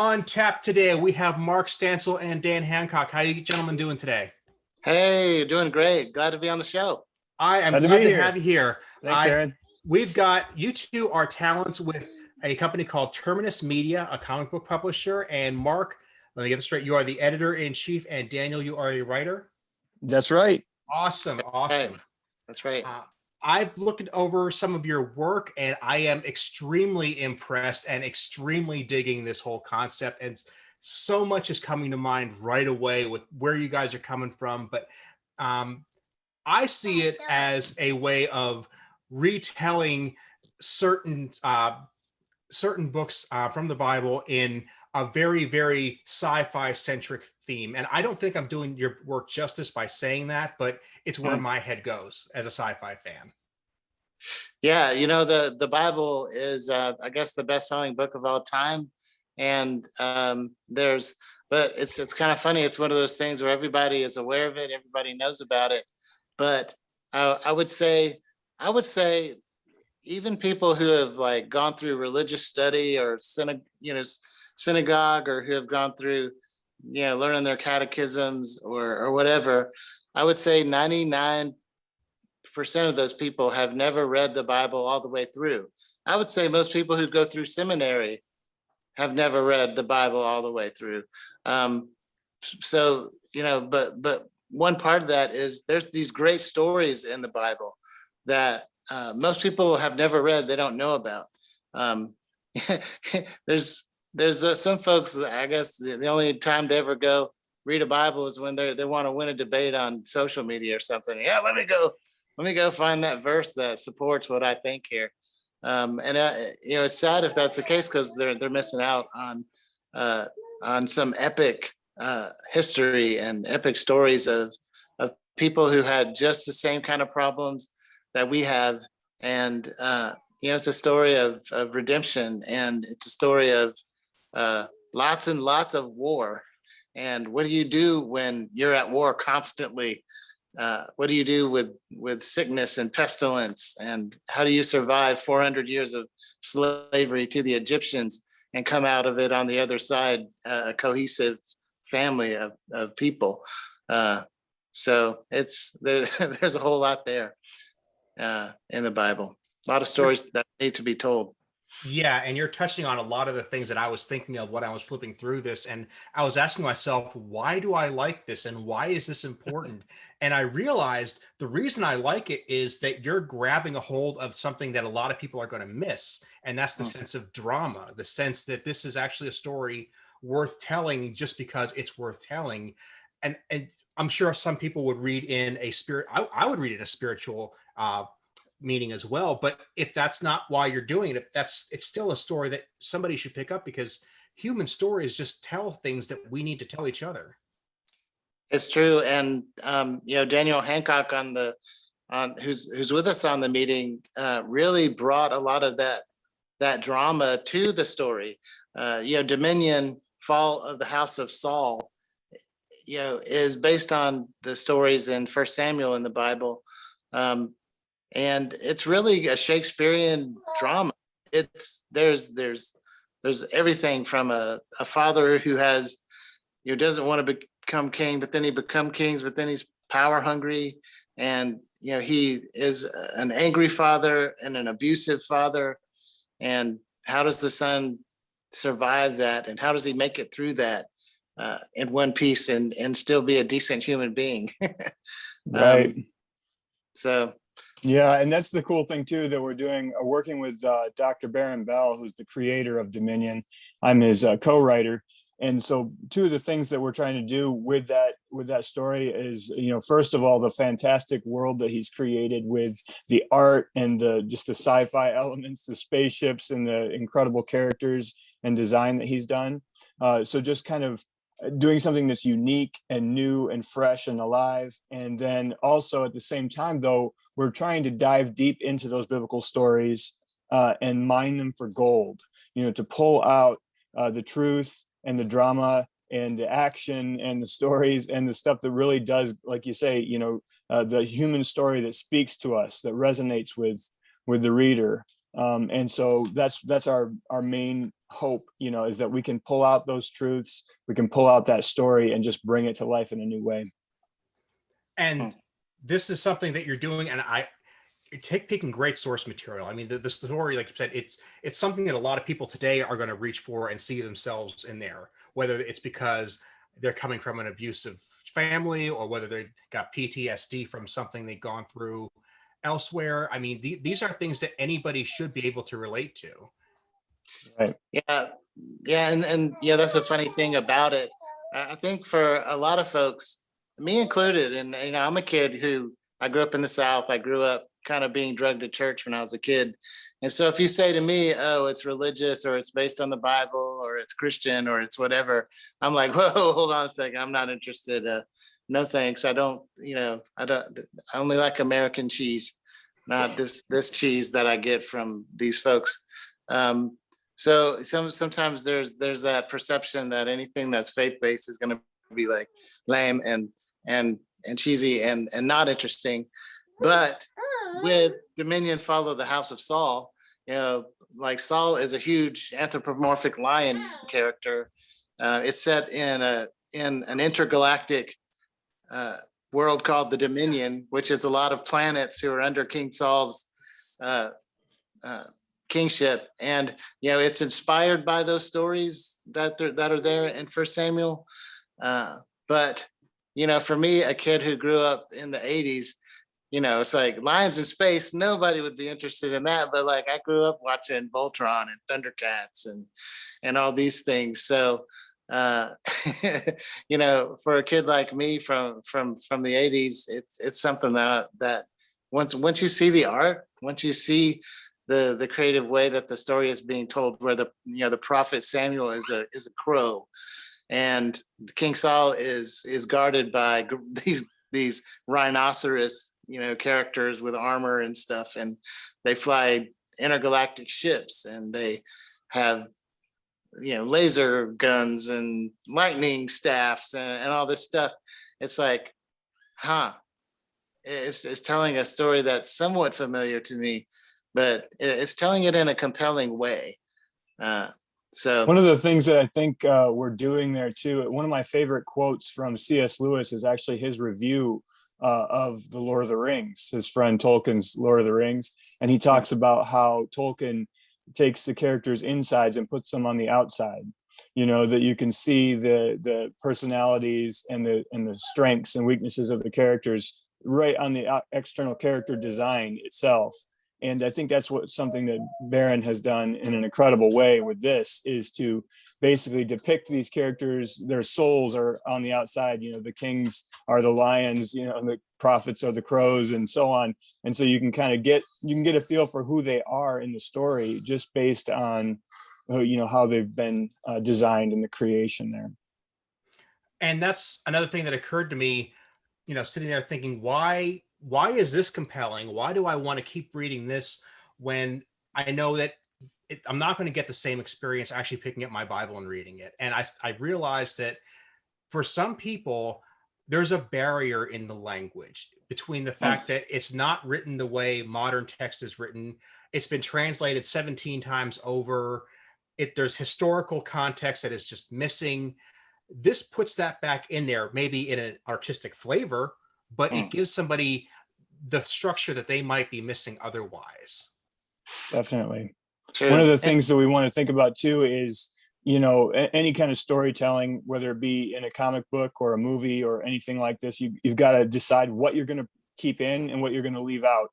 On tap today, we have Mark Stancil and Dan Hancock. How are you gentlemen doing today? Hey, doing great. Glad to be on the show. I am Glad to glad be to here. have you here. Thanks, Aaron. We've got you two are talents with a company called Terminus Media, a comic book publisher. And Mark, let me get this straight. You are the editor-in-chief, and Daniel, you are a writer. That's right. Awesome. Hey, that's right. I've looked over some of your work, and I am extremely impressed and extremely digging this whole concept. And so much is coming to mind right away with where you guys are coming from. But I see it as a way of retelling certain certain books from the Bible in a very, very sci-fi centric theme. And I don't think I'm doing your work justice by saying that, but it's where my head goes as a sci-fi fan. Yeah, the Bible is I guess the best-selling book of all time. And but it's kind of funny. It's one of those things where everybody is aware of it, everybody knows about it. But I would say even people who have like gone through religious study or synagogue, or who have gone through learning their catechisms or whatever, I would say 99% of those people have never read the Bible all the way through. I would say most people who go through seminary have never read the Bible all the way through. But one part of that is there's these great stories in the Bible that most people have never read, they don't know about. There's some folks that I guess the only time they ever go read a Bible is when they want to win a debate on social media or something. Yeah, let me go find that verse that supports what I think here. It's sad if that's the case, because they're missing out on some epic history and epic stories of people who had just the same kind of problems that we have. And it's a story of redemption, and it's a story of lots and lots of war. And what do you do when you're at war constantly? What do you do with sickness and pestilence? And how do you survive 400 years of slavery to the Egyptians and come out of it on the other side, a cohesive family of people? So there's a whole lot there in the Bible. A lot of stories that need to be told. Yeah, and you're touching on a lot of the things that I was thinking of when I was flipping through this, and I was asking myself, why do I like this, and why is this important? And I realized the reason I like it is that you're grabbing a hold of something that a lot of people are going to miss, and that's the sense of drama, the sense that this is actually a story worth telling just because it's worth telling. And I'm sure some people would read in a spirit. I would read in a spiritual meaning as well. But if that's not why you're doing it, it's still a story that somebody should pick up, because human stories just tell things that we need to tell each other. It's true. And Daniel Hancock who's with us on the meeting really brought a lot of that drama to the story. Dominion, fall of the House of Saul, is based on the stories in First Samuel in the Bible. And it's really a Shakespearean drama. There's everything from a father who doesn't want to become king, but then he become kings, but then he's power hungry. And, he is an angry father and an abusive father. And how does the son survive that? And how does he make it through that in one piece and still be a decent human being? Right. Yeah, and that's the cool thing too that we're doing, working with Dr. Baron Bell, who's the creator of Dominion. I'm his co-writer, and so two of the things that we're trying to do with that story is, first of all, the fantastic world that he's created with the art and just the sci-fi elements, the spaceships, and the incredible characters and design that he's done. So just kind of doing something that's unique and new and fresh and alive. And then also at the same time, though, we're trying to dive deep into those biblical stories and mine them for gold, to pull out the truth and the drama and the action and the stories and the stuff that really does, like you say, the human story that speaks to us, that resonates with the reader. And so that's our main hope, is that we can pull out those truths, we can pull out that story and just bring it to life in a new way. And this is something that you're doing, and you're picking great source material. I mean, the story, like you said, it's something that a lot of people today are going to reach for and see themselves in there, whether it's because they're coming from an abusive family or whether they got PTSD from something they've gone through elsewhere. I mean, these are things that anybody should be able to relate to. Right. Yeah, and yeah, that's a funny thing about it. I think for a lot of folks, me included, and I'm a kid who I grew up in the South. I grew up kind of being drugged to church when I was a kid. And so if you say to me, oh, it's religious or it's based on the Bible or it's Christian or it's whatever, I'm like, whoa, hold on a second. I'm not interested. No, thanks. I don't, I only like American cheese, not this cheese that I get from these folks. So sometimes there's that perception that anything that's faith-based is going to be like lame and cheesy and not interesting. But with Dominion Follow the House of Saul, like Saul is a huge anthropomorphic lion character. It's set in an intergalactic world called the Dominion, which is a lot of planets who are under King Saul's kingship, and it's inspired by those stories that are there in First Samuel. But for me, a kid who grew up in the '80s, it's like lions in space. Nobody would be interested in that. But like I grew up watching Voltron and Thundercats and all these things. So for a kid like me from the '80s, it's something that once you see the art, once you see the creative way that the story is being told, where the prophet Samuel is a crow, and King Saul is guarded by these rhinoceros characters with armor and stuff, and they fly intergalactic ships, and they have laser guns and lightning staffs and all this stuff. It's like, it's telling a story that's somewhat familiar to me, but it's telling it in a compelling way. So one of the things that I think we're doing there too, one of my favorite quotes from C.S. Lewis is actually his review of the Lord of the Rings, his friend Tolkien's Lord of the Rings. And he talks about how Tolkien takes the characters' insides and puts them on the outside, that you can see the personalities and the strengths and weaknesses of the characters right on the external character design itself. And I think that's something that Barron has done in an incredible way with this, is to basically depict these characters. Their souls are on the outside. The kings are the lions, and the prophets are the crows, and so on. And so you can kind of get a feel for who they are in the story just based on how they've been designed in the creation there. And that's another thing that occurred to me, sitting there thinking, why is this compelling? Why do I want to keep reading this when I know that I'm not going to get the same experience actually picking up my Bible and reading it? And I realized that for some people, there's a barrier in the language between the fact that it's not written the way modern text is written. It's been translated 17 times over. There's historical context that is just missing. This puts that back in there, maybe in an artistic flavor, but it gives somebody the structure that they might be missing otherwise. Definitely. True. One of the things that we want to think about too is, any kind of storytelling, whether it be in a comic book or a movie or anything like this, you've got to decide what you're going to keep in and what you're going to leave out.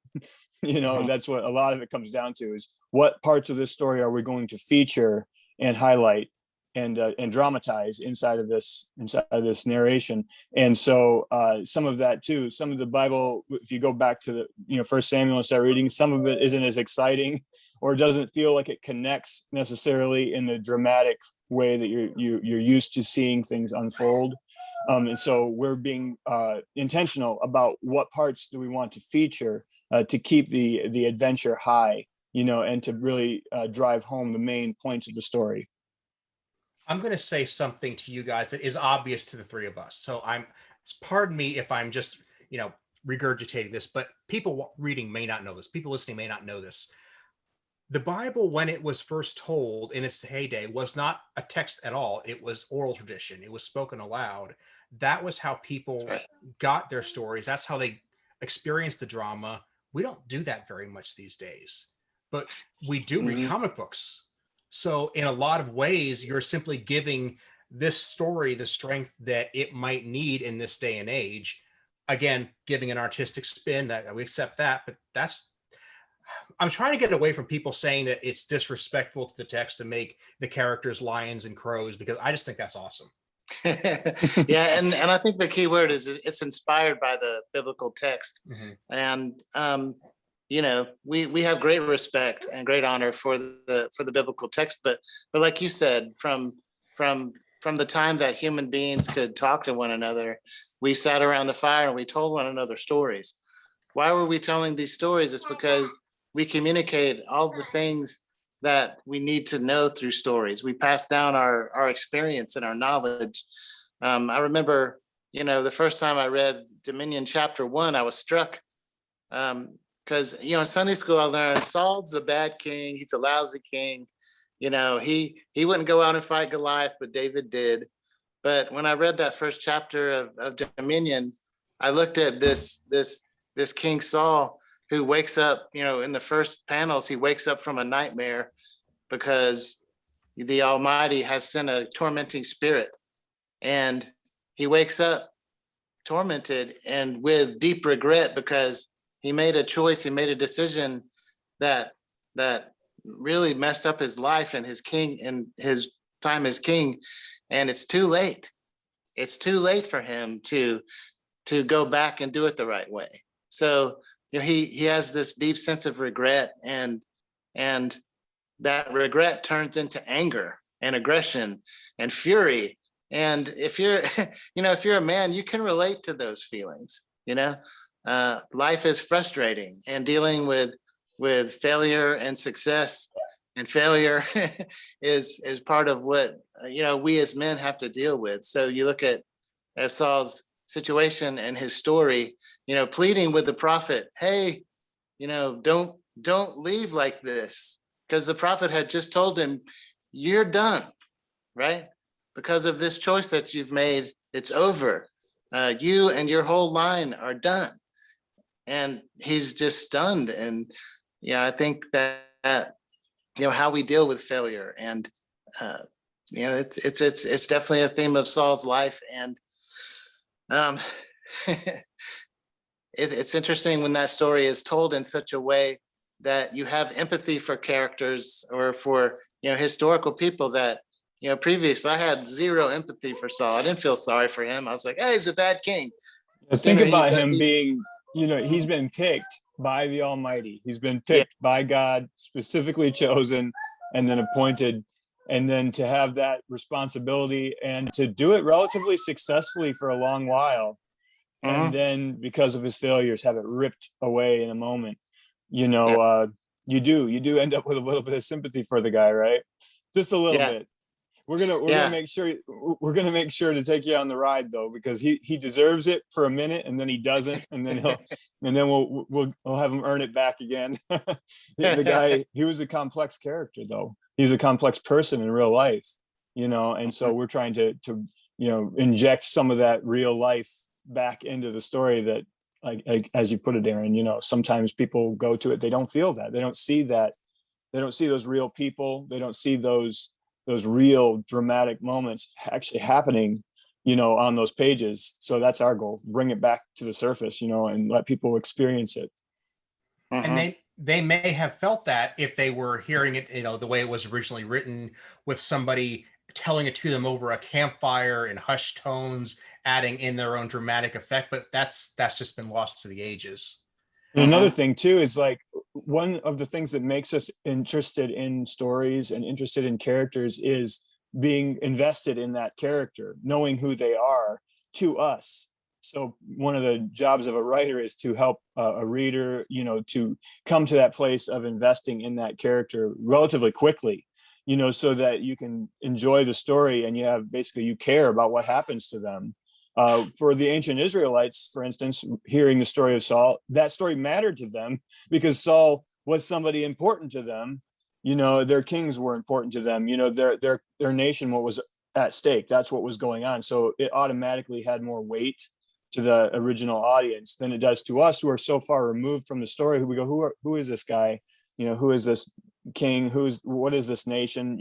That's what a lot of it comes down to, is what parts of this story are we going to feature and highlight and dramatize inside of this narration. And so some of that too, some of the Bible, if you go back to the First Samuel and start reading, some of it isn't as exciting or doesn't feel like it connects necessarily in the dramatic way that you're used to seeing things unfold. And so we're being intentional about what parts do we want to feature to keep the adventure high, and to really drive home the main points of the story. I'm going to say something to you guys that is obvious to the three of us. So pardon me if I'm just, regurgitating this, but people reading may not know this. People listening may not know this. The Bible, when it was first told in its heyday, was not a text at all. It was oral tradition. It was spoken aloud. That was how That's people right. got their stories. That's how they experienced the drama. We don't do that very much these days, but we do read Hmm. comic books. So in a lot of ways, you're simply giving this story the strength that it might need in this day and age. Again, giving an artistic spin, that we accept that, but that's, I'm trying to get away from people saying that it's disrespectful to the text to make the characters lions and crows, because I just think that's awesome. Yeah, and I think the key word is it's inspired by the biblical text, Mhm. and we have great respect and great honor for the biblical text, but like you said, from from the time that human beings could talk to one another, we sat around the fire and we told one another stories. Why were we telling these stories? It's because we communicate all the things that we need to know through stories. We pass down our experience and our knowledge. I remember, the first time I read Dominion chapter 1, I was struck because in Sunday school I learned Saul's a bad king. He's a lousy king. He wouldn't go out and fight Goliath, but David did. But when I read that first chapter of Dominion, I looked at this King Saul who wakes up, in the first panels, he wakes up from a nightmare because the Almighty has sent a tormenting spirit. And he wakes up tormented and with deep regret because he made a choice, he made a decision that that really messed up his life and his time as king. And it's too late. It's too late for him to go back and do it the right way. So he has this deep sense of regret, and that regret turns into anger and aggression and fury. And if you're if you're a man, you can relate to those feelings. Life is frustrating, and dealing with failure and success and failure is part of what we as men have to deal with. So you look at Saul's situation and his story, pleading with the prophet, hey, don't leave like this, because the prophet had just told him, you're done, right? Because of this choice that you've made, it's over. You and your whole line are done. And he's just stunned. And I think that how we deal with failure, and it's definitely a theme of Saul's life. And um, it's interesting when that story is told in such a way that you have empathy for characters or for historical people that previously I had zero empathy for Saul. I didn't feel sorry for him. I was like, hey, he's a bad king. Think about him being, he's been picked by the Almighty. He's been picked by God, specifically chosen, and then appointed. And then to have that responsibility and to do it relatively successfully for a long while. And then because of his failures, have it ripped away in a moment. You do end up with a little bit of sympathy for the guy, right? Just a little bit. We're gonna make sure to take you on the ride though, because he deserves it for a minute, and then he doesn't, and then we'll have him earn it back again. The guy, he was a complex character though. He's a complex person in real life, and so we're trying to inject some of that real life back into the story that, like as you put it, Aaron, sometimes people go to it, they don't feel that, they don't see that, they don't see those real people, they don't see those real dramatic moments actually happening, on those pages. So that's our goal, bring it back to the surface, and let people experience it. And they may have felt that if they were hearing it, the way it was originally written, with somebody telling it to them over a campfire in hushed tones, adding in their own dramatic effect, but that's just been lost to the ages. And another thing too is, like, one of the things that makes us interested in stories and interested in characters is being invested in that character, knowing who they are to us. So one of the jobs of a writer is to help a reader, to come to that place of investing in that character relatively quickly, so that you can enjoy the story, and you care about what happens to them. For the ancient Israelites, for instance, hearing the story of Saul, that story mattered to them because Saul was somebody important to them. their kings were important to them. Their nation, what was at stake, that's what was going on. So it automatically had more weight to the original audience than it does to us, who are so far removed from the story, who we go, who is this guy? Who is this king? What is this nation?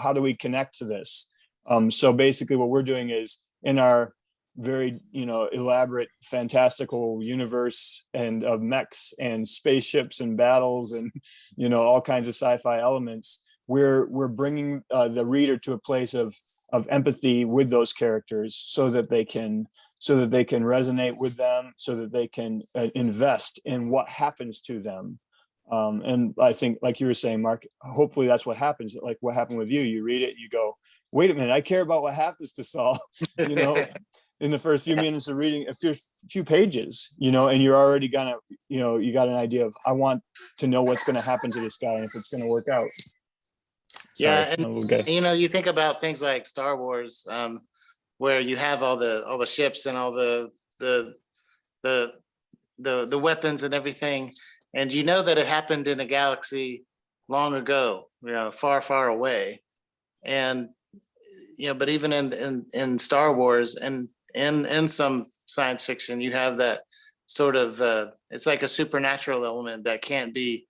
How do we connect to this? So basically what we're doing is, in our very elaborate fantastical universe and of mechs and spaceships and battles and all kinds of sci-fi elements, we're bringing the reader to a place of empathy with those characters, so that they can resonate with them, so that they can invest in what happens to them. And I think, like you were saying, Mark, hopefully that's what happens. Like what happened with you. You read it, you go, wait a minute, I care about what happens to Saul, in the first few minutes of reading a few pages, and you're already gonna, you got an idea of, I want to know what's going to happen to this guy and if it's going to work out. Yeah, and you think about things like Star Wars, where you have all the ships and all the weapons and everything, and that it happened in a galaxy long ago, far, far away, and but even in Star Wars and in some science fiction, you have that sort of it's like a supernatural element that can't be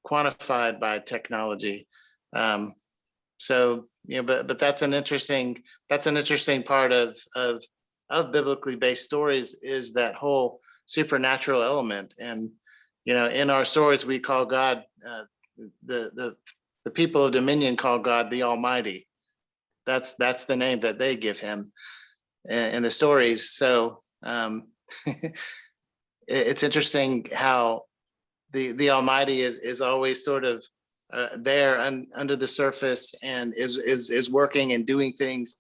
quantified by technology. So but that's an interesting part of biblically based stories, is that whole supernatural element. And in our stories we call God, the people of Dominion call God the Almighty. That's the name that they give him in the stories. So it's interesting how the Almighty is always sort of there under the surface, and is working and doing things,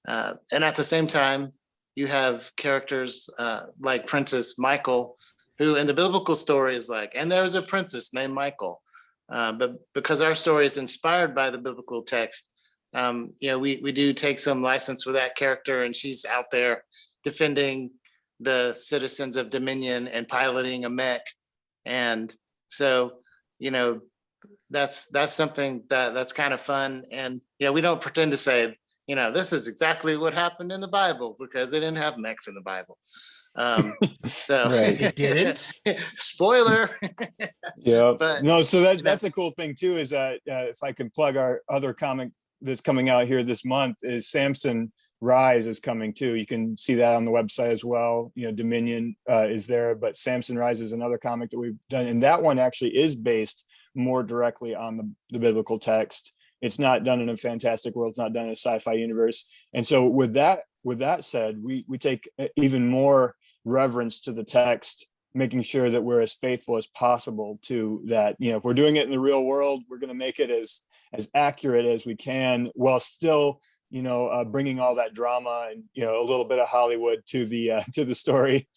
and at the same time you have characters like Princess Michael, who in the biblical story is like, and there was a princess named Michael, but because our story is inspired by the biblical text, we do take some license with that character, and she's out there defending the citizens of Dominion and piloting a mech. And so that's something that's kind of fun. And we don't pretend to say this is exactly what happened in the Bible, because they didn't have mechs in the Bible. So Right. They didn't. Spoiler. Yeah. But No, so that's a cool thing too, is that if I can plug our other comic that's coming out here this month, is Samson Rise is coming too. You can see that on the website as well. Dominion is there, but Samson Rise is another comic that we've done, and that one actually is based more directly on the biblical text. It's not done in a fantastic world. It's not done in a sci-fi universe. And so with that said, we take even more reverence to the text, making sure that we're as faithful as possible to that. If we're doing it in the real world, we're going to make it as accurate as we can, while still bringing all that drama and a little bit of Hollywood to the story.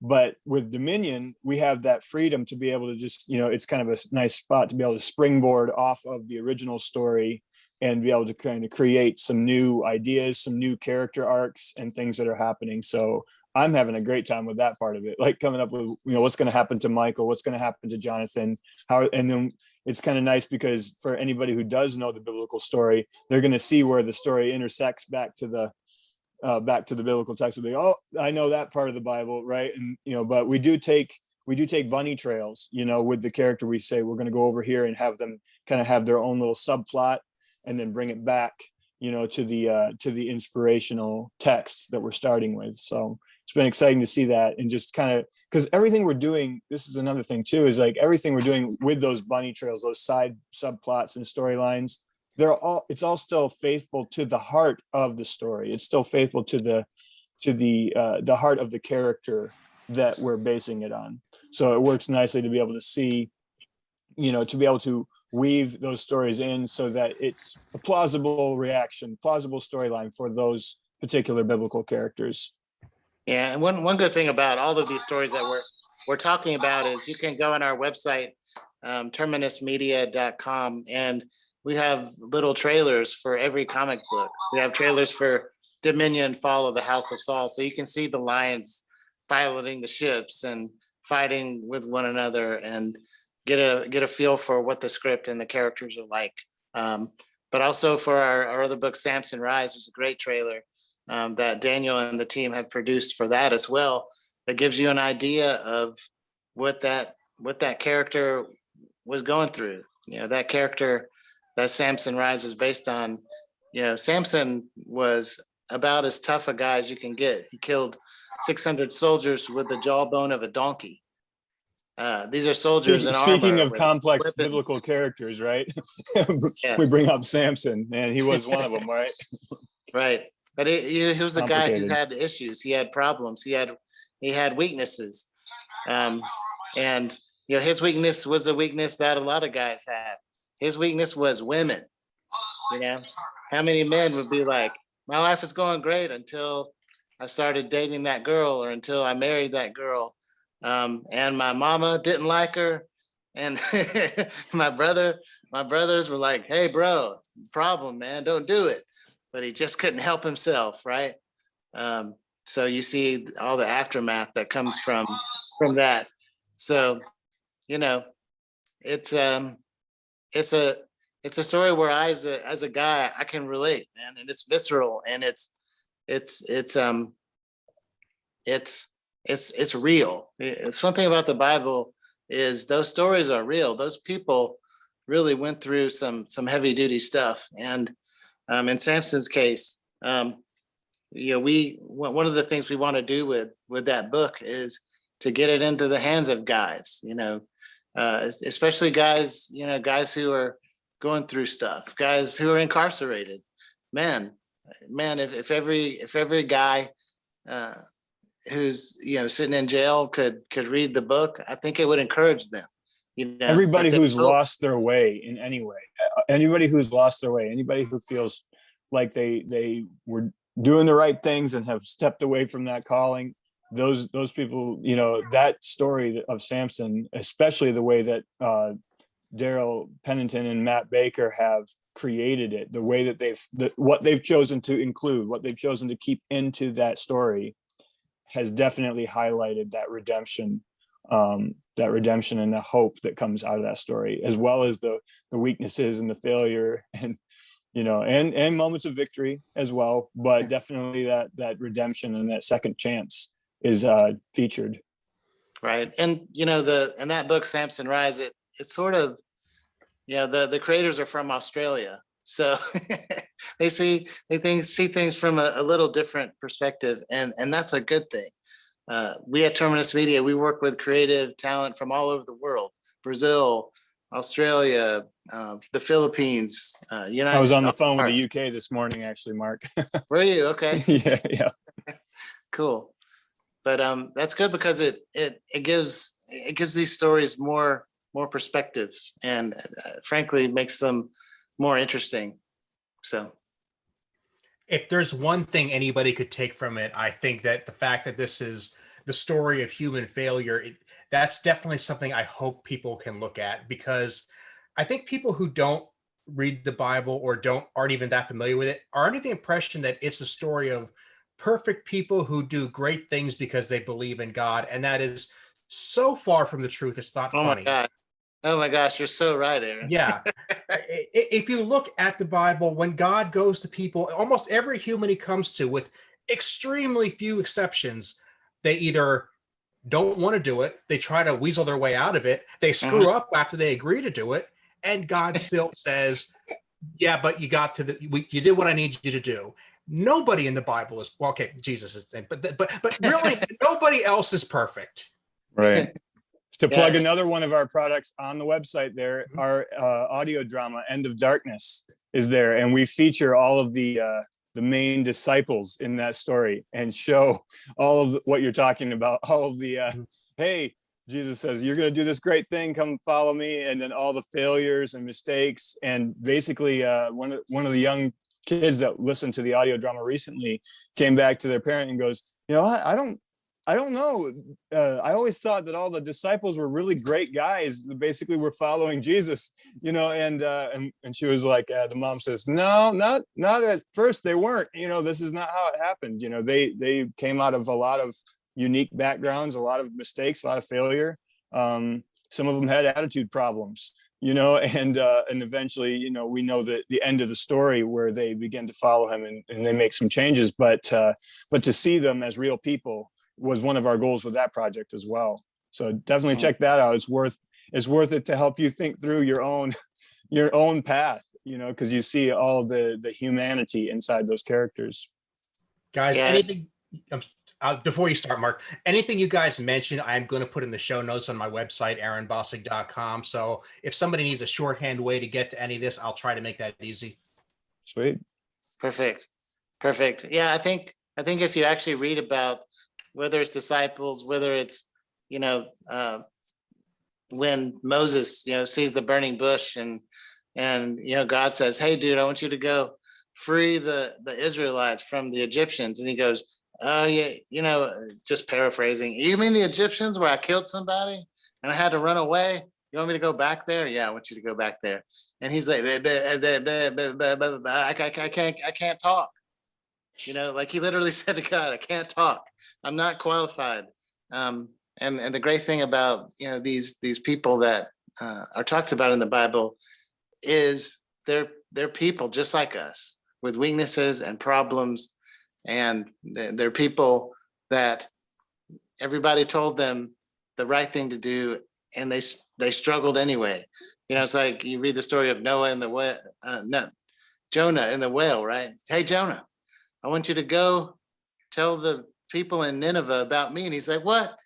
But with Dominion, we have that freedom to be able to just it's kind of a nice spot to be able to springboard off of the original story and be able to kind of create some new ideas, some new character arcs and things that are happening. So I'm having a great time with that part of it, like coming up with what's going to happen to Michael, what's going to happen to Jonathan, and then it's kind of nice because for anybody who does know the biblical story, they're going to see where the story intersects back to the biblical text. They I know that part of the Bible, right? And but we do take bunny trails, with the character. We say we're going to go over here and have them kind of have their own little subplot, and then bring it back to the inspirational text that we're starting with. So it's been exciting to see that, and just kind of, because everything we're doing, this is another thing too, is like everything we're doing with those bunny trails, those side subplots and storylines, it's all still faithful to the heart of the story. It's still faithful to the heart of the character that we're basing it on. So it works nicely to be able to see, to be able to weave those stories in so that it's a plausible reaction, plausible storyline for those particular biblical characters. Yeah, and one good thing about all of these stories that we're talking about is you can go on our website, terminusmedia.com, and we have little trailers for every comic book. We have trailers for Dominion, Fall of the House of Saul, so you can see the lions piloting the ships and fighting with one another. And get a feel for what the script and the characters are like. But also for our other book, Samson Rise, there's a great trailer that Daniel and the team have produced for that as well. That gives you an idea of what that character was going through. That character that Samson Rise is based on. Samson was about as tough a guy as you can get. He killed 600 soldiers with the jawbone of a donkey. These are soldiers in armor. Speaking of complex biblical characters, right? Yeah. We bring up Samson, and he was one of them, right? Right. But he was a guy who had issues. He had problems. He had weaknesses. And his weakness was a weakness that a lot of guys have. His weakness was women. How many men would be like, my life is going great until I started dating that girl, or until I married that girl. And my mama didn't like her. And my brothers were like, hey, bro, problem, man, don't do it. But he just couldn't help himself, right? So you see all the aftermath that comes from that. So, it's a story where I, as a guy, I can relate, man, and it's visceral, and it's real. It's one thing about the Bible is those stories are real. Those people really went through some heavy duty stuff. And in Samson's case, one of the things we want to do with that book is to get it into the hands of guys, especially guys, guys who are going through stuff, guys who are incarcerated. Man, if every guy who's sitting in jail could read the book, I think it would encourage them. Everybody who's lost their way in any way, anybody who's lost their way, anybody who feels like they were doing the right things and have stepped away from that calling, those people, that story of Samson, especially the way that Daryl Pennington and Matt Baker have created it, the way that what they've chosen to include, what they've chosen to keep into that story, has definitely highlighted that redemption and the hope that comes out of that story, as well as the weaknesses and the failure and and moments of victory as well. But definitely that redemption and that second chance is featured. Right. And in that book, Samson Rise, it's sort of, the creators are from Australia. So they see things from a little different perspective, and that's a good thing. We at Terminus Media, we work with creative talent from all over the world: Brazil, Australia, the Philippines, United States. I was on the phone with the UK this morning, actually, Mark. Were you? Okay. Yeah. Cool. But that's good, because it gives these stories more perspective, and frankly makes them more interesting. So if there's one thing anybody could take from it, I think that the fact that this is the story of human failure, that's definitely something I hope people can look at, because I think people who don't read the Bible or aren't even that familiar with it are under the impression that it's a story of perfect people who do great things because they believe in God, and that is so far from the truth. It's not funny. Oh my gosh, you're so right, Aaron. Yeah. If you look at the Bible, when God goes to people, almost every human he comes to, with extremely few exceptions, they either don't want to do it, they try to weasel their way out of it, they screw up after they agree to do it, and God still says, yeah, but you did what I need you to do. Nobody in the Bible is, well, okay, Jesus is, but really nobody else is perfect. Right. To plug another one of our products on the website there, our audio drama, End of Darkness, is there. And we feature all of the main disciples in that story and show all of what you're talking about, all of the, hey, Jesus says, you're going to do this great thing, come follow me. And then all the failures and mistakes. And basically one of the young kids that listened to the audio drama recently came back to their parent and goes, I don't know. I always thought that all the disciples were really great guys. Basically, were following Jesus, and she was like, the mom says, no, not at first. They weren't. This is not how it happened. They came out of a lot of unique backgrounds, a lot of mistakes, a lot of failure. some of them had attitude problems, and eventually, we know that the end of the story where they begin to follow him and they make some changes, but to see them as real people was one of our goals with that project as well. So definitely check that out. It's worth it to help you think through your own path, because you see all the humanity inside those characters. Guys, Yeah. anything before you start, Mark, anything you guys mentioned, I'm going to put in the show notes on my website, aaronbossig.com. So if somebody needs a shorthand way to get to any of this, I'll try to make that easy. Sweet. Perfect. Yeah, I think if you actually read about whether it's disciples, whether it's, when Moses, sees the burning bush and God says, "Hey, dude, I want you to go free the Israelites from the Egyptians," and he goes, "Oh yeah, just paraphrasing. You mean the Egyptians where I killed somebody and I had to run away? You want me to go back there? Yeah, I want you to go back there." And he's like, I can't talk. Like he literally said to God, "I can't talk. I'm not qualified." And the great thing about these people that are talked about in the Bible is they're people just like us with weaknesses and problems, and they're people that everybody told them the right thing to do, and they struggled anyway. It's like you read the story of Noah in the whale, Jonah in the whale, right? "Hey, Jonah, I want you to go tell the people in Nineveh about me." And he's like, "What?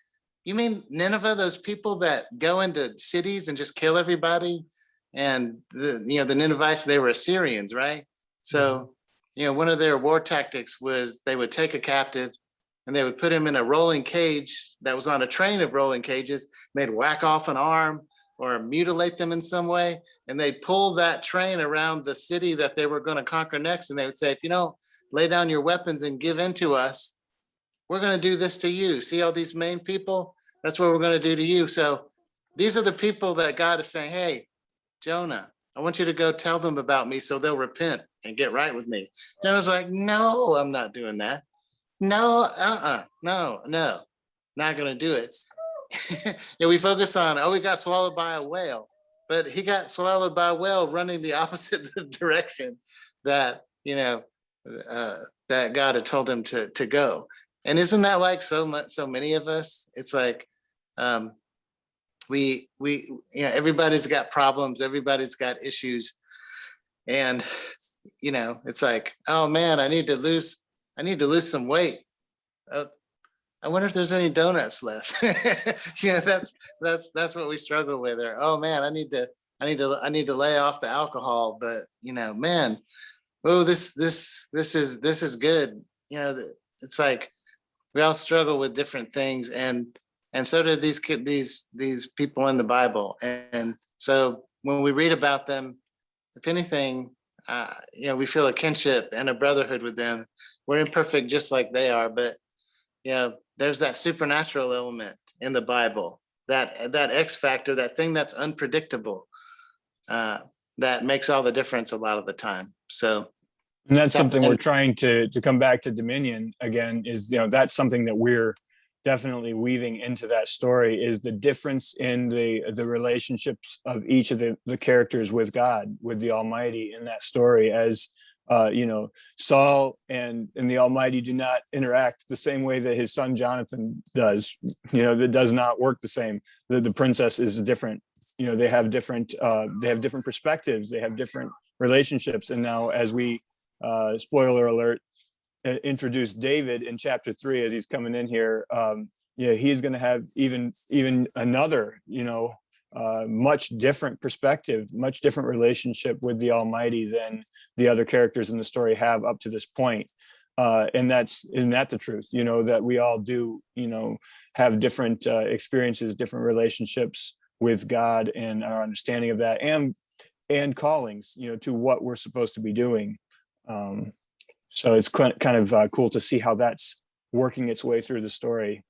You mean Nineveh, those people that go into cities and just kill everybody?" And the Ninevites, they were Assyrians, right? So, one of their war tactics was they would take a captive and they would put him in a rolling cage that was on a train of rolling cages. They'd whack off an arm or mutilate them in some way, and they'd pull that train around the city that they were going to conquer next. And they would say, "If you don't lay down your weapons and give in to us, we're going to do this to you. See all these main people? That's what we're going to do to you." So these are the people that God is saying, "Hey, Jonah, I want you to go tell them about me so they'll repent and get right with me." Jonah's like, "No, I'm not doing that. No, no, not going to do it." We focus on, we got swallowed by a whale, but he got swallowed by a whale running the opposite direction that, that God had told him to go. And isn't that like so many of us? It's like, we everybody's got problems, everybody's got issues, and it's like, "Oh man, I need to lose some weight. I wonder if there's any donuts left." That's what we struggle with. Or, "Oh man, I need to lay off the alcohol, but man, oh, this is good." It's like we all struggle with different things, and so did these people in the Bible. And so when we read about them, if anything, we feel a kinship and a brotherhood with them. We're imperfect just like they are, but there's that supernatural element in the Bible, that X factor, that thing that's unpredictable, that makes all the difference a lot of the time. So, and that's something we're trying to come back to Dominion again, is that's something that we're definitely weaving into that story, is the difference in the relationships of each of the characters with God, with the Almighty in that story. As Saul and the Almighty do not interact the same way that his son Jonathan does. That does not work the same. The princess is different. They have different perspectives. They have different relationships. And now, as we spoiler alert, introduce David in chapter 3, as he's coming in here, he's going to have even another much different perspective, much different relationship with the Almighty than the other characters in the story have up to this point. And isn't that the truth? That we all do have different experiences, different relationships with God, and our understanding of that, and callings to what we're supposed to be doing. So it's kind of cool to see how that's working its way through the story.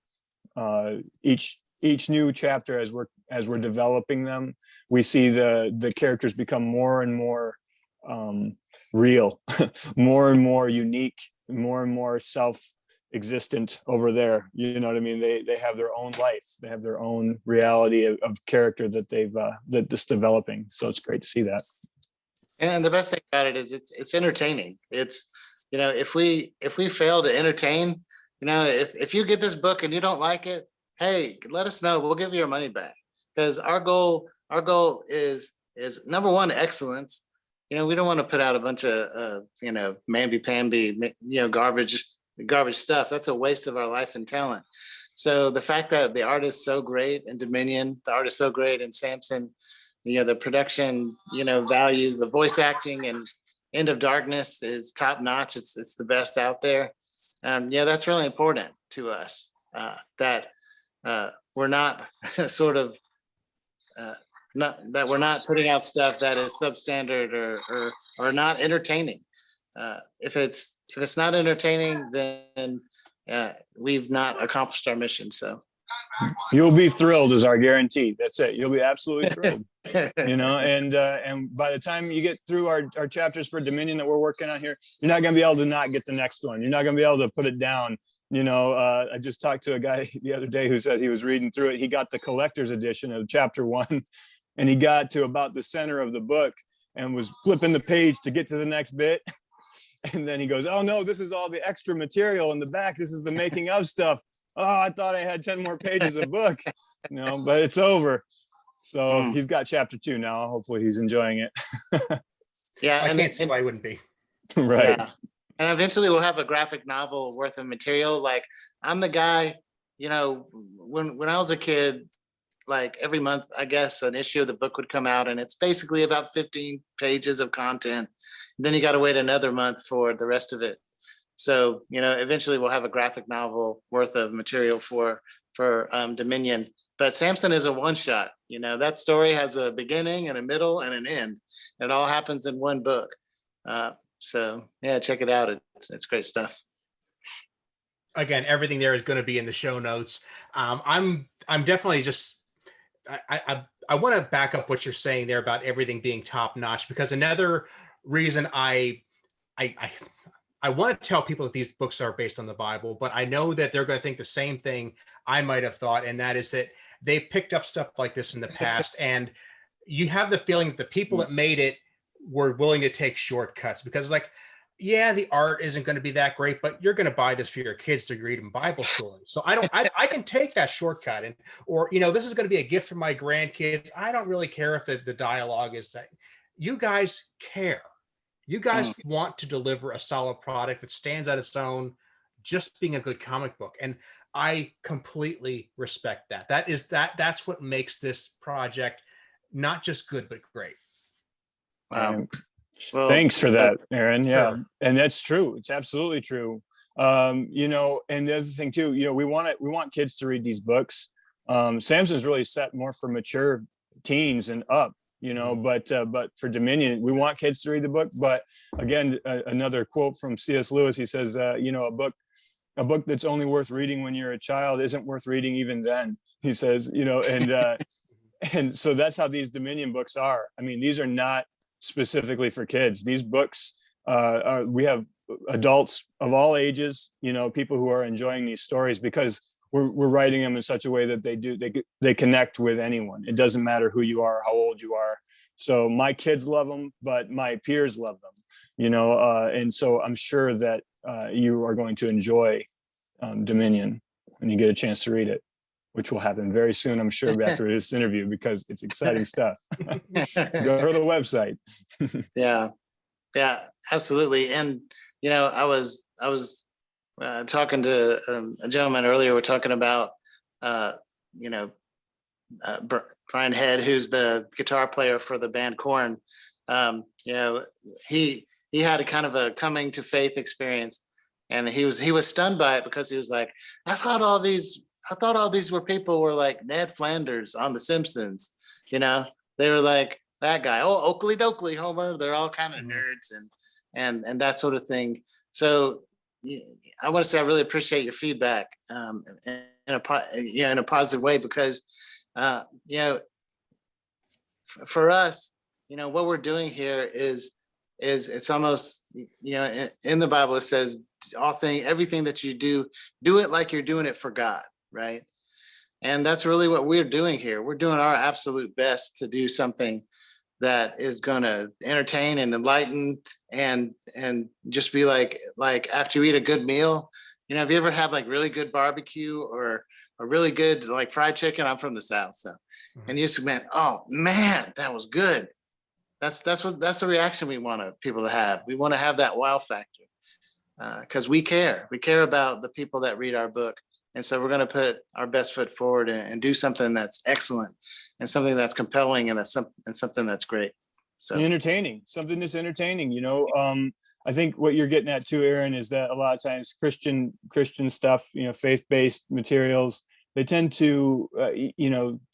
Each new chapter, as we're developing them, we see the characters become more and more real, more and more unique, more and more existent over there. You know what I mean? They have their own life. They have their own reality of character that they've that's developing. So it's great to see that. And the best thing about it is it's entertaining. It's, if we fail to entertain, if you get this book and you don't like it, hey, let us know. We'll give you your money back. Because our goal is number one, excellence. We don't want to put out a bunch of mamby-pamby, garbage stuff. That's a waste of our life and talent. So the fact that the art is so great in Dominion, the art is so great in Samson, the production, values, the voice acting and End of Darkness is top notch. It's the best out there. That's really important to us, that we're not sort of that we're not putting out stuff that is substandard or not entertaining. If it's not entertaining, then we've not accomplished our mission. So you'll be thrilled is our guarantee. That's it. You'll be absolutely thrilled. And by the time you get through our chapters for Dominion that we're working on here, you're not going to be able to not get the next one. You're not going to be able to put it down. I just talked to a guy the other day who said he was reading through it. He got the collector's edition of chapter 1, and he got to about the center of the book and was flipping the page to get to the next bit. And then he goes, "Oh no, this is all the extra material in the back. This is the making of stuff. Oh, I thought I had 10 more pages of book, but it's over." So he's got chapter 2 now. Hopefully he's enjoying it. Yeah. I can't see why I wouldn't be. Right. Yeah. And eventually we'll have a graphic novel worth of material. Like, I'm the guy, when I was a kid, like every month, I guess an issue of the book would come out, and it's basically about 15 pages of content. Then you got to wait another month for the rest of it. So, eventually we'll have a graphic novel worth of material for Dominion. But Samson is a one shot. That story has a beginning and a middle and an end. It all happens in one book. So yeah, check it out. It's great stuff. Again, everything there is going to be in the show notes. I'm definitely just, I want to back up what you're saying there about everything being top notch, because another reason I want to tell people that these books are based on the Bible, but I know that they're going to think the same thing I might have thought, and that is that they picked up stuff like this in the past, and you have the feeling that the people that made it were willing to take shortcuts, because yeah, the art isn't going to be that great, but you're going to buy this for your kids to read them Bible stories. So I can take that shortcut, or this is going to be a gift for my grandkids. I don't really care if the dialogue is that. You guys care. You guys want to deliver a solid product that stands on its own, just being a good comic book. And I completely respect that. That's what makes this project not just good, but great. Wow. Well, thanks for that, Aaron. Yeah. Sure. And that's true. It's absolutely true. And the other thing too, we want kids to read these books. Samson's really set more for mature teens and up, but for Dominion, we want kids to read the book. But again, another quote from C.S. Lewis, he says, a book that's only worth reading when you're a child isn't worth reading even then, he says, and so that's how these Dominion books are. I mean, these are not specifically for kids. These books, we have adults of all ages, people who are enjoying these stories, because we're writing them in such a way that they connect with anyone. It doesn't matter who you are, how old you are. So my kids love them, but my peers love them, and so I'm sure that you are going to enjoy Dominion when you get a chance to read it, which will happen very soon, I'm sure, after this interview, because it's exciting stuff. Go to the website. Yeah, absolutely. And I was talking to a gentleman earlier. We're talking about Brian Head, who's the guitar player for the band Korn. He had a kind of a coming to faith experience, and he was stunned by it, because he was like, I thought all these were people were like Ned Flanders on The Simpsons. They were like that guy. Oh, Oakley Dokley, Homer. They're all kind of nerds and that sort of thing. So I want to say I really appreciate your feedback in a positive way, because for us, what we're doing here is is it's almost, in the Bible, it says everything that you do it like you're doing it for God, right? And that's really what we're doing here. We're doing our absolute best to do something that is going to entertain and enlighten and just be like after you eat a good meal, have you ever had like really good barbecue or a really good like fried chicken? I'm from the South, so and you just went, oh man, that was good. That's the reaction we want people to have. We want to have that wow factor because we care about the people that read our book. And so we're going to put our best foot forward and do something that's excellent and something that's compelling and something that's great. So entertaining, something that's entertaining. I think what you're getting at too, Aaron, is that a lot of times Christian stuff, faith-based materials, they tend to,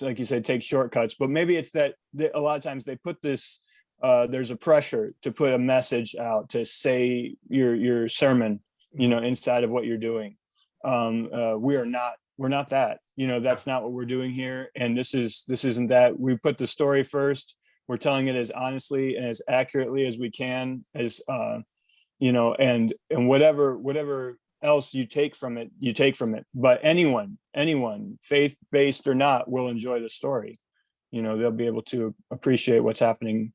like you said, take shortcuts. But maybe it's that a lot of times they put this. There's a pressure to put a message out, to say your sermon, inside of what you're doing. We're not that, that's not what we're doing here. And this isn't that. We put the story first. We're telling it as honestly and as accurately as we can, as and whatever else you take from it. But anyone, faith-based or not, will enjoy the story. They'll be able to appreciate what's happening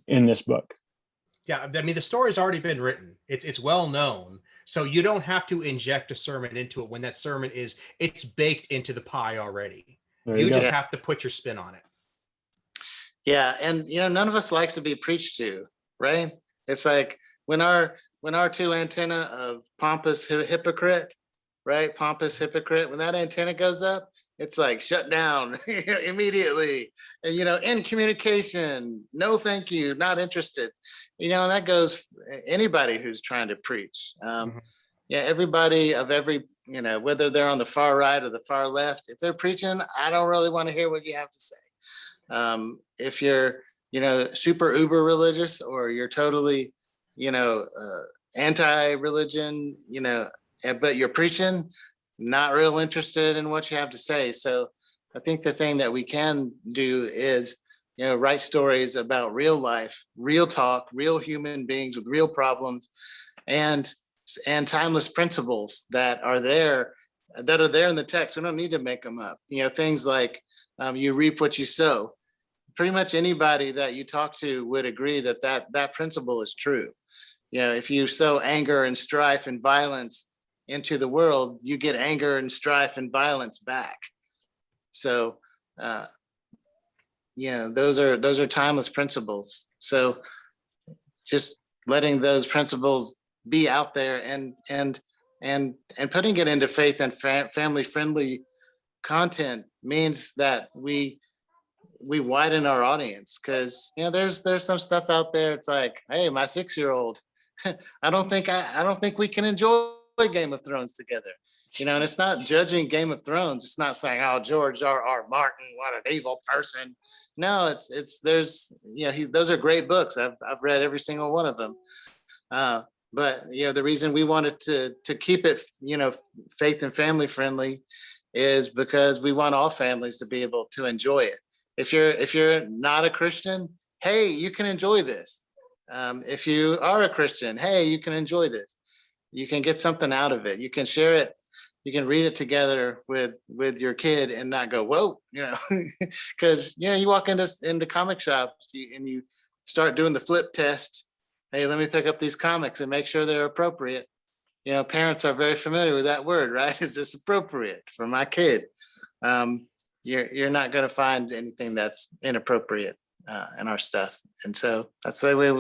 in this book. Yeah, I mean, the story's already been written. It's well known. So you don't have to inject a sermon into it when that sermon it's baked into the pie already. You just have to put your spin on it. Yeah, and none of us likes to be preached to, right? It's like when our two antenna of pompous hypocrite, right? Pompous hypocrite, when that antenna goes up, it's like shut down immediately. And, in communication, no, thank you, not interested. And that goes anybody who's trying to preach. Yeah, everybody of every, whether they're on the far right or the far left, if they're preaching, I don't really want to hear what you have to say. If you're, super uber religious, or you're totally, anti-religion, but you're preaching, not real interested in what you have to say. So I think the thing that we can do is, write stories about real life, real talk, real human beings with real problems, and timeless principles that are there in the text. We don't need to make them up. Things like you reap what you sow. Pretty much anybody that you talk to would agree that principle is true. If you sow anger and strife and violence into the world, you get anger and strife and violence back. So, those are timeless principles. So just letting those principles be out there and putting it into faith and family friendly content means that we widen our audience, because there's some stuff out there. It's like, hey, my 6-year-old, I don't think we can enjoy Game of Thrones together. And it's not judging Game of Thrones. It's not saying, oh, George R.R. Martin, what an evil person. No, it's there's those are great books. I've read every single one of them. But the reason we wanted to keep it faith and family friendly is because we want all families to be able to enjoy it. If you're not a Christian, hey, you can enjoy this. If you are a Christian, hey, you can enjoy this. You can get something out of it. You can share it. You can read it together with your kid and not go, whoa, because you walk into comic shops and you start doing the flip test. Hey, let me pick up these comics and make sure they're appropriate. Parents are very familiar with that word, right? Is this appropriate for my kid? You're not going to find anything that's inappropriate in our stuff. And so that's the way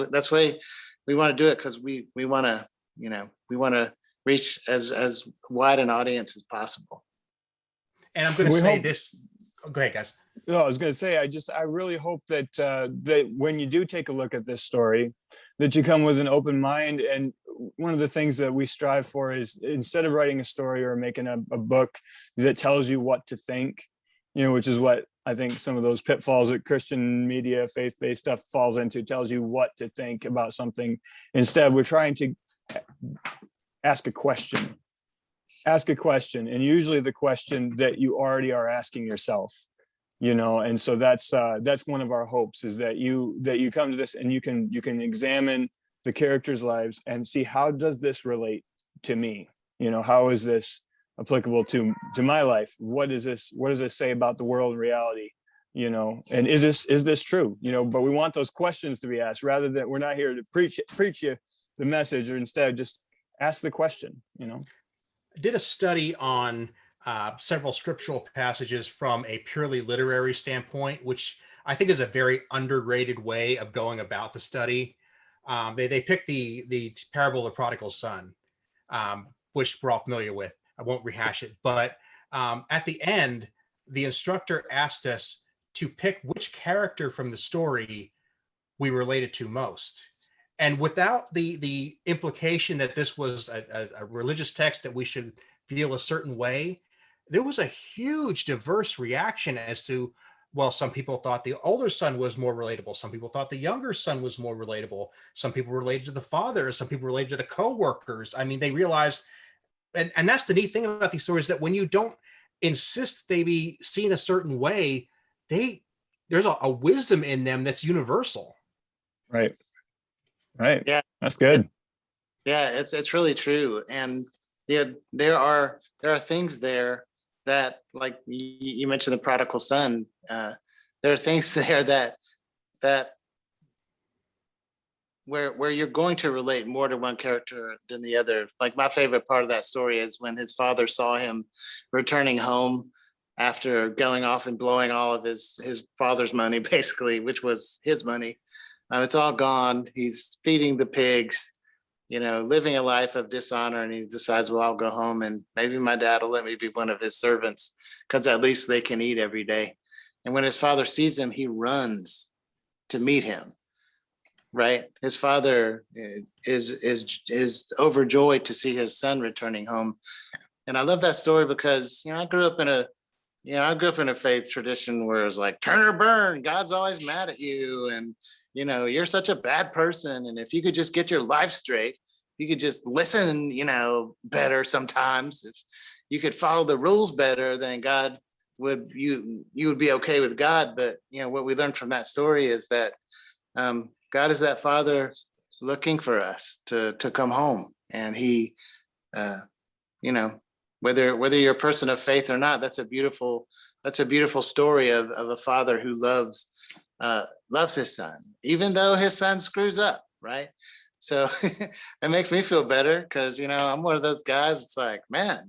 we want to do it, because we want to reach as wide an audience as possible. And I'm going to say this. Oh, go ahead, guys. No, I was going to say, I really hope that that when you do take a look at this story, that you come with an open mind. And one of the things that we strive for is, instead of writing a story or making a book that tells you what to think, which is what I think some of those pitfalls that Christian media, faith-based stuff falls into, tells you what to think about something. Instead, we're trying to ask a question, and usually the question that you already are asking yourself. And so that's one of our hopes, is that you come to this and you can examine the characters' lives and see, how does this relate to me? How is this applicable to my life? What does this say about the world and reality? And is this true? But we want those questions to be asked, rather than, we're not here to preach you the message, or instead just ask the question. I did a study on several scriptural passages from a purely literary standpoint, which I think is a very underrated way of going about the study. They picked the parable of the prodigal son, which we're all familiar with. I won't rehash it, but at the end, the instructor asked us to pick which character from the story we related to most. And without the implication that this was a religious text that we should feel a certain way, there was a huge diverse reaction as to, well, some people thought the older son was more relatable. Some people thought the younger son was more relatable. Some people related to the father. Some people related to the co-workers. I mean, they realized, and that's the neat thing about these stories, that when you don't insist they be seen a certain way, there's a wisdom in them that's universal. Right. Yeah, That's good. Yeah, it's really true. And there are things there that, like you mentioned the prodigal son, there are things there that where you're going to relate more to one character than the other. Like, my favorite part of that story is when his father saw him returning home after going off and blowing all of his father's money, basically, which was his money. It's all gone. He's feeding the pigs, living a life of dishonor, and he decides, well, I'll go home and maybe my dad will let me be one of his servants, because at least they can eat every day. And when his father sees him, he runs to meet him. Right? His father is overjoyed to see his son returning home. And I love that story because, I grew up in a faith tradition where it's like, turn or burn, God's always mad at you. And, you're such a bad person. And if you could just get your life straight, you could just listen, better sometimes. If you could follow the rules better, then God you would be okay with God. But, what we learned from that story is that God is that father looking for us to come home. And he, whether you're a person of faith or not, that's a beautiful story of a father who loves his son, even though his son screws up. Right. So it makes me feel better because, I'm one of those guys. It's like, man,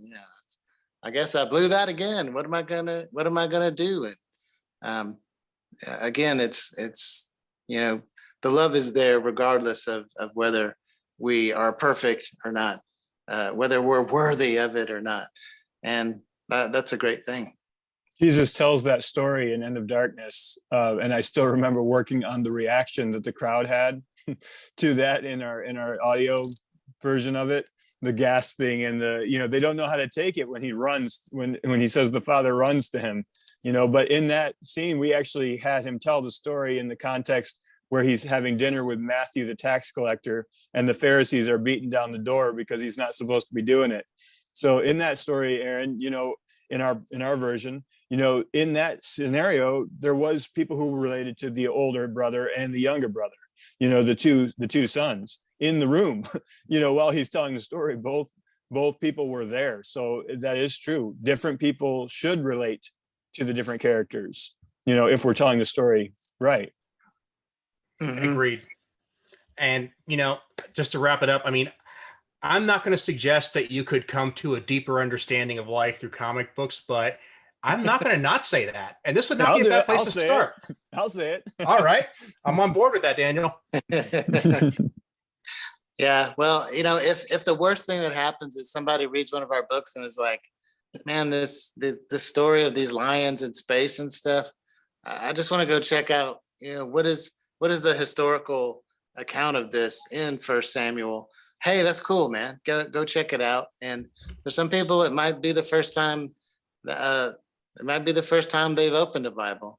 I guess I blew that again. What am I gonna do? And again, it's the love is there regardless of whether we are perfect or not, whether we're worthy of it or not. And that's a great thing. Jesus tells that story in End of Darkness. And I still remember working on the reaction that the crowd had to that in our audio version of it, the gasping and they don't know how to take it when he runs, when he says the father runs to him, but in that scene, we actually had him tell the story in the context where he's having dinner with Matthew, the tax collector, and the Pharisees are beating down the door because he's not supposed to be doing it. So in that story, Aaron, in our version, in that scenario, there was people who were related to the older brother and the younger brother, the two sons in the room, while he's telling the story, both people were there. So that is true. Different people should relate to the different characters, if we're telling the story right. Mhm. Agreed. And, just to wrap it up, I mean, I'm not going to suggest that you could come to a deeper understanding of life through comic books, but I'm not going to not say that. And this would not be a bad place to start. I'll say it. All right. I'm on board with that, Daniel. Yeah. Well, if the worst thing that happens is somebody reads one of our books and is like, man, this story of these lions in space and stuff, I just want to go check out, what is the historical account of this in First Samuel. Hey, that's cool, man. Go check it out. And for some people, it might be the first time. It might be the first time they've opened a Bible.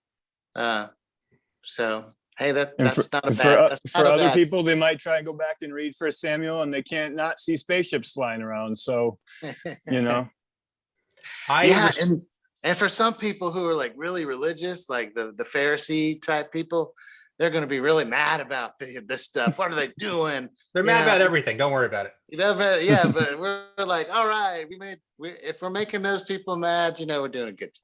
So hey, that's not a bad. For other people, they might try and go back and read First Samuel, and they can't not see spaceships flying around. So, Yeah, And for some people who are like really religious, like the Pharisee type people, they're going to be really mad about this stuff. What are they doing? They're mad about everything. Don't worry about it. But yeah, but we're like, all right, if we're making those people mad, we're doing a good job.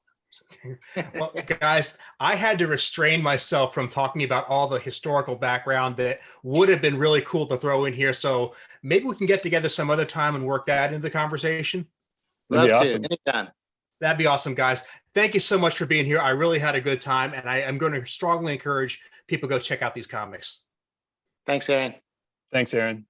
Well, guys, I had to restrain myself from talking about all the historical background that would have been really cool to throw in here. So maybe we can get together some other time and work that into the conversation. Love to, awesome. anytime. That'd be awesome, guys. Thank you so much for being here. I really had a good time, and I am going to strongly encourage people to go check out these comics. Thanks, Aaron. Thanks, Aaron.